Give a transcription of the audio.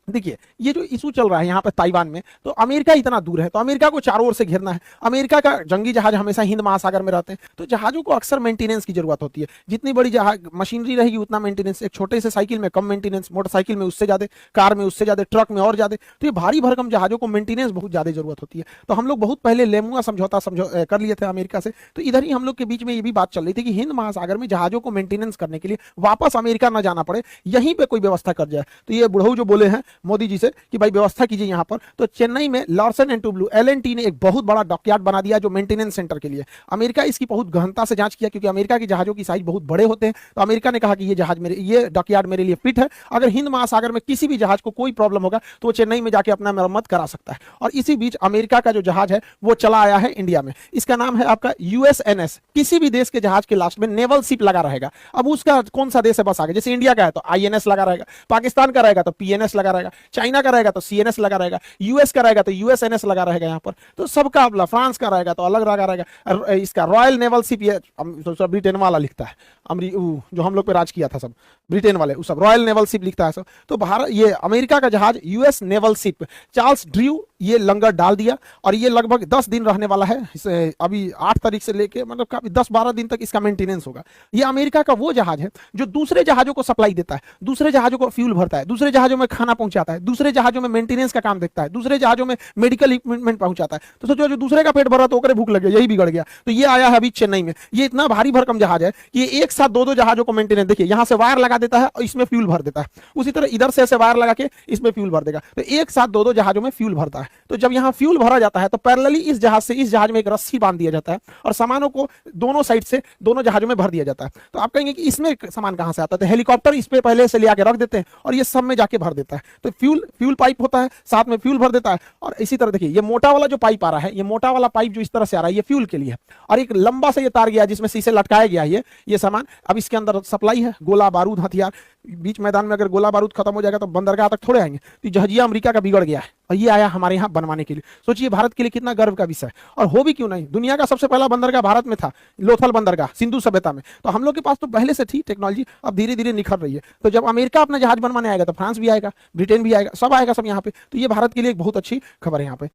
देखिए ये जो इशू चल रहा है यहाँ पे ताइवान में, तो अमेरिका इतना दूर है, तो अमेरिका को चारों ओर से घेरना है। अमेरिका का जंगी जहाज हमेशा हिंद महासागर में रहते हैं, तो जहाजों को अक्सर मेंटेनेंस की जरूरत होती है। जितनी बड़ी जहाज मशीनरी रहेगी उतना मेंटेनेंस, एक छोटे से साइकिल में कम मेंटेनेंस, मोटरसाइकिल में उससे ज्यादा, कार में उससे ज्यादा, ट्रक में और ज्यादा। तो ये भारी भरकम जहाजों को मेंटेनेंस बहुत ज्यादा जरूरत होती है। तो हम लोग बहुत पहले लेमुआ समझौता कर लिए थे अमेरिका से। तो इधर ही हम लोग के बीच में ये भी बात चल रही थी कि हिंद महासागर में जहाजों को मेंटेनेंस करने के लिए वापस अमेरिका न जाना पड़े, यहीं पे कोई व्यवस्था कर जाए। तो ये बुढ़ऊ जो बोले हैं मोदी जी से कि भाई व्यवस्था कीजिए यहाँ पर, तो चेन्नई में लार्सन एंड टुब्लो एलएनटी ने एक बहुत बड़ा डॉकयार्ड बना दिया जो मेंटेनेंस सेंटर के लिए। अमेरिका इसकी बहुत गहनता से जांच किया, क्योंकि अमेरिका के जहाजों की साइज बहुत बड़े होते हैं। तो अमेरिका ने कहा कि ये जहाज मेरे, ये डॉकयार्ड मेरे लिए फिट है। अगर हिंद महासागर में किसी भी जहाज को कोई प्रॉब्लम होगा तो वो चेन्नई में जाके अपना मरम्मत करा सकता है। और इसी बीच अमेरिका का जो जहाज है वो चला आया है इंडिया में। इसका नाम है आपका यूएसएनएस। किसी भी देश के जहाज के लास्ट में नेवल शिप लगा रहेगा। अब उसका कौन सा देश है बस आगे, जैसे इंडिया का है तो आईएनएस लगा रहेगा, पाकिस्तान का रहेगा तो पीएनएस लगा रहेगा, चाइना का रहेगा तो सीएनएस लगा रहेगा, यूएस का रहेगा तो यूएसएनएस लगा रहेगा यहाँ पर। तो सबका अपना, फ्रांस का रहेगा तो अलग लगा रहेगा। इसका रॉयल नेवल शिप, ये तो ब्रिटेन वाला लिखता है, जो हम लोग पे राज किया था सब ब्रिटेन वाले, सब रॉयल नेवल शिप लिखता है सब। तो भारत, ये अमेरिका का जहाज US naval ship Charles Drew ये लंगर डाल दिया, और ये लगभग 10 दिन रहने वाला है। अभी 8 तारीख से लेके मतलब काफी 10-12 दिन तक इसका मेंटेनेंस होगा। ये अमेरिका का वो जहाज है जो दूसरे जहाजों को सप्लाई देता है, दूसरे जहाजों को फ्यूल भरता है, दूसरे जहाजों में खाना पहुंचाता है, दूसरे जहाजों में मेंटेनेंस का काम देखता है, दूसरे जहाजों में मेडिकल इक्विपमेंट पहुंचाता है। तो सोचो जो दूसरे का पेट भर रहा तो ओकरे भूख लग गया, यही बिगड़ गया। तो ये आया है अभी चेन्नई में। ये इतना भारी भरकम जहाज है कि ये एक साथ दो जहाजों को मेंटेनेंस, देखिए यहां से वायर लगा देता है और इसमें फ्यूल भर देता है, उसी तरह इधर से ऐसे वायर लगा के इसमें फ्यूल भर देगा। तो एक साथ दो जहाजों में फ्यूल भरता है। तो जब यहाँ फ्यूल भरा जाता है तो पैरेलली इस जहाज से इस जहाज में एक रस्सी बांध दिया जाता है और सामानों को दोनों साइड से दोनों जहाजों में भर दिया जाता है। तो आप कहेंगे कि इसमें सामान कहां से आता है, तो हेलीकॉप्टर इस पे पहले से ले आके रख देते हैं और ये सब में जाके भर देता है। तो फ्यूल पाइप होता है, साथ में फ्यूल भर देता है। और इसी तरह देखिए ये मोटा वाला जो पाइप आ रहा है, ये मोटा वाला पाइप जो इस तरह से आ रहा है ये फ्यूल के लिए है, और एक लंबा से ये तार गया जिसमें शीशे लटकाया गया है ये सामान। अब इसके अंदर सप्लाई है गोला बारूद हथियार। बीच मैदान में अगर गोला बारूद खत्म हो जाएगा तो बंदरगाह तक थोड़े आएंगे। तो जहाजिया अमेरिका का बिगड़ गया है और ये आया हमारे यहाँ बनवाने के लिए। सोचिए भारत के लिए कितना गर्व का विषय है। और हो भी क्यों नहीं, दुनिया का सबसे पहला बंदरगाह भारत में था, लोथल बंदरगाह सिंधु सभ्यता में। तो हम लोग के पास तो पहले से थी टेक्नोलॉजी, अब धीरे धीरे निखर रही है। तो जब अमेरिका अपना जहाज बनवाने आएगा तो फ्रांस भी आएगा, ब्रिटेन भी आएगा, सब आएगा सब यहाँ पे। तो ये भारत के लिए एक बहुत अच्छी खबर है यहाँ पे।